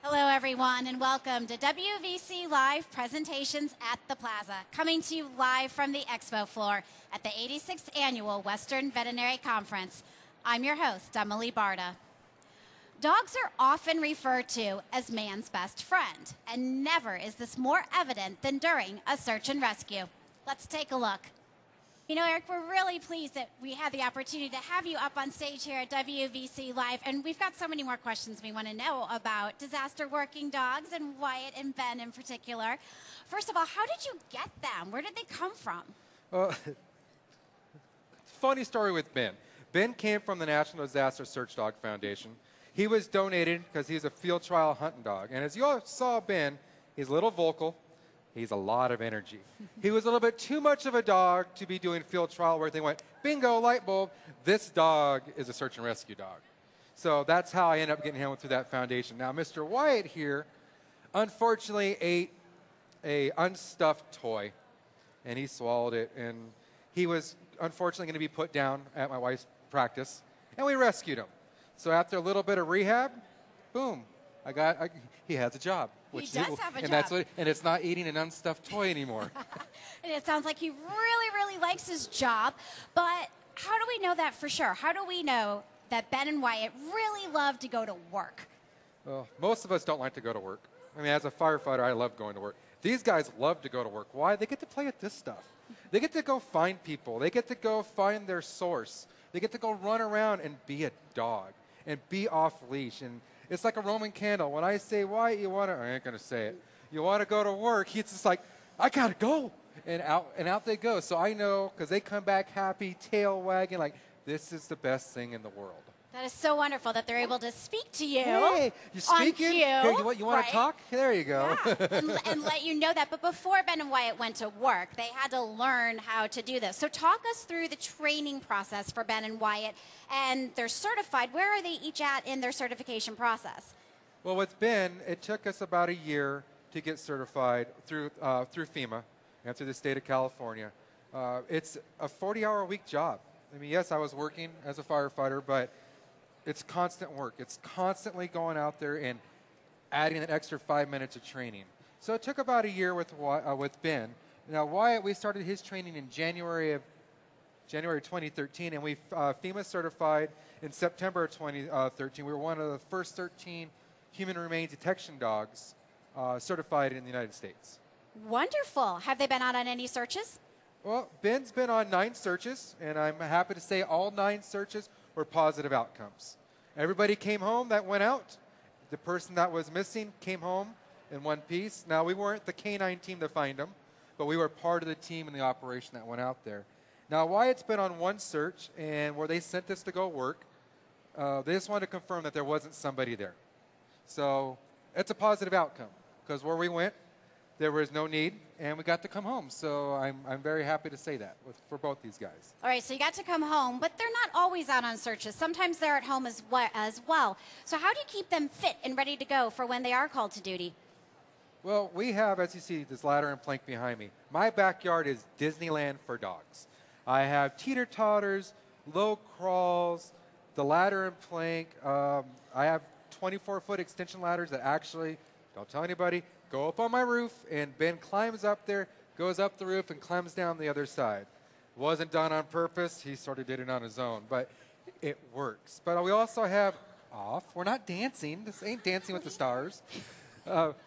Hello, everyone, and welcome to WVC Live Presentations at the Plaza, coming to you live from the expo floor at the 86th Annual Western Veterinary Conference. I'm your host, Emilie Barta. Dogs are often referred to as man's best friend, and never is this more evident than during a search and rescue. Let's take a look. You know, Eric, we're really pleased that we had the opportunity to have you up on stage here at WVC Live, and we've got so many more questions we want to know about disaster working dogs and Wyatt and Ben in particular. First of all, how did you get them? Where did they come from? Funny story with Ben. Ben came from the National Disaster Search Dog Foundation. He was donated because he's a field trial hunting dog. And as you all saw Ben, he's a little vocal. He's a lot of energy. He was a little bit too much of a dog to be doing field trial where they went, bingo, light bulb, this dog is a search and rescue dog. So that's how I ended up getting him through that foundation. Now, Mr. Wyatt here, unfortunately, ate a unstuffed toy, and he swallowed it. And he was unfortunately going to be put down at my wife's practice, and we rescued him. So after a little bit of rehab, boom, he has a job. He does have a job. And it's not eating an unstuffed toy anymore. And it sounds like he really, really likes his job. But how do we know that for sure? How do we know that Ben and Wyatt really love to go to work? Well, most of us don't like to go to work. I mean, as a firefighter, I love going to work. These guys love to go to work. Why? They get to play with this stuff. They get to go find people. They get to go find their source. They get to go run around and be a dog and be off leash. And it's like a Roman candle. When I say, Wyatt, I ain't going to say it. You want to go to work, he's just like, I got to go. And out they go. So I know, because they come back happy, tail wagging, like, this is the best thing in the world. That is so wonderful that they're able to speak to you. Hey, you speaking? On cue, Here, you want right? to talk? There you go. Yeah. and let you know that. But before Ben and Wyatt went to work, they had to learn how to do this. So talk us through the training process for Ben and Wyatt. And they're certified. Where are they each at in their certification process? Well, with Ben, it took us about a year to get certified through FEMA and through the state of California. It's a 40-hour-a-week job. I mean, yes, I was working as a firefighter, but it's constant work. It's constantly going out there and adding an extra 5 minutes of training. So it took about a year with Ben. Now, Wyatt, we started his training in January 2013, and we FEMA certified in September of 2013. We were one of the first 13 human remains detection dogs certified in the United States. Wonderful. Have they been out on any searches? Well, Ben's been on 9 searches, and I'm happy to say all 9 searches were positive outcomes. Everybody came home that went out. The person that was missing came home in one piece. Now, we weren't the canine team to find him, but we were part of the team in the operation that went out there. Now, Wyatt's been on 1 search, and where they sent us to go work, they just wanted to confirm that there wasn't somebody there. So it's a positive outcome, because where we went, there was no need, and we got to come home. So I'm very happy to say that for both these guys. All right, so you got to come home, but they're not always out on searches. Sometimes they're at home as well. So how do you keep them fit and ready to go for when they are called to duty? Well, we have, as you see, this ladder and plank behind me. My backyard is Disneyland for dogs. I have teeter-totters, low crawls, the ladder and plank. I have 24-foot extension ladders that actually, don't tell anybody, go up on my roof, and Ben climbs up there, goes up the roof, and climbs down the other side. Wasn't done on purpose. He sort of did it on his own, but it works. But we also have we're not dancing. This ain't Dancing with the Stars.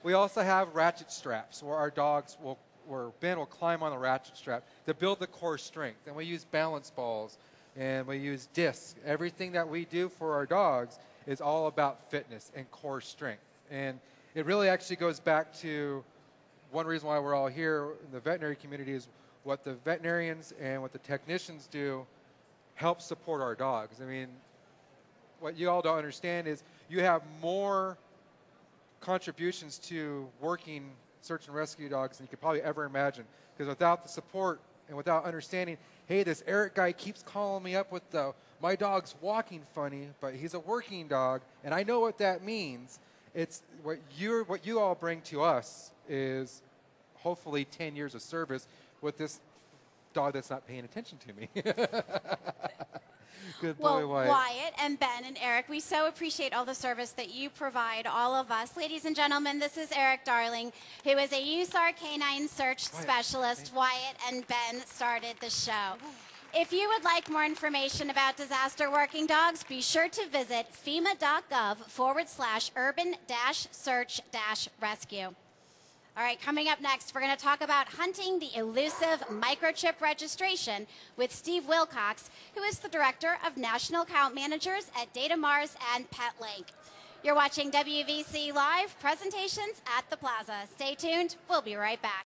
We also have ratchet straps where our dogs where Ben will climb on the ratchet strap to build the core strength. And we use balance balls, and we use discs. Everything that we do for our dogs is all about fitness and core strength. And it really actually goes back to one reason why we're all here in the veterinary community is what the veterinarians and what the technicians do help support our dogs. I mean, what you all don't understand is you have more contributions to working search and rescue dogs than you could probably ever imagine. Because without the support and without understanding, hey, this Eric guy keeps calling me up with my dog's walking funny, but he's a working dog, and I know what that means. It's what you all bring to us is hopefully 10 years of service with this dog that's not paying attention to me. Good boy, Well, Wyatt. Wyatt and Ben and Eric, we so appreciate all the service that you provide all of us. Ladies and gentlemen, this is Eric Darling, who is a USAR canine search specialist. Wyatt and Ben started the show. If you would like more information about disaster working dogs, be sure to visit FEMA.gov/urban-search-rescue. All right, coming up next, we're going to talk about hunting the elusive microchip registration with Steve Wilcox, who is the Director of National Account Managers at Data Mars and PetLink. You're watching WVC Live presentations at the Plaza. Stay tuned. We'll be right back.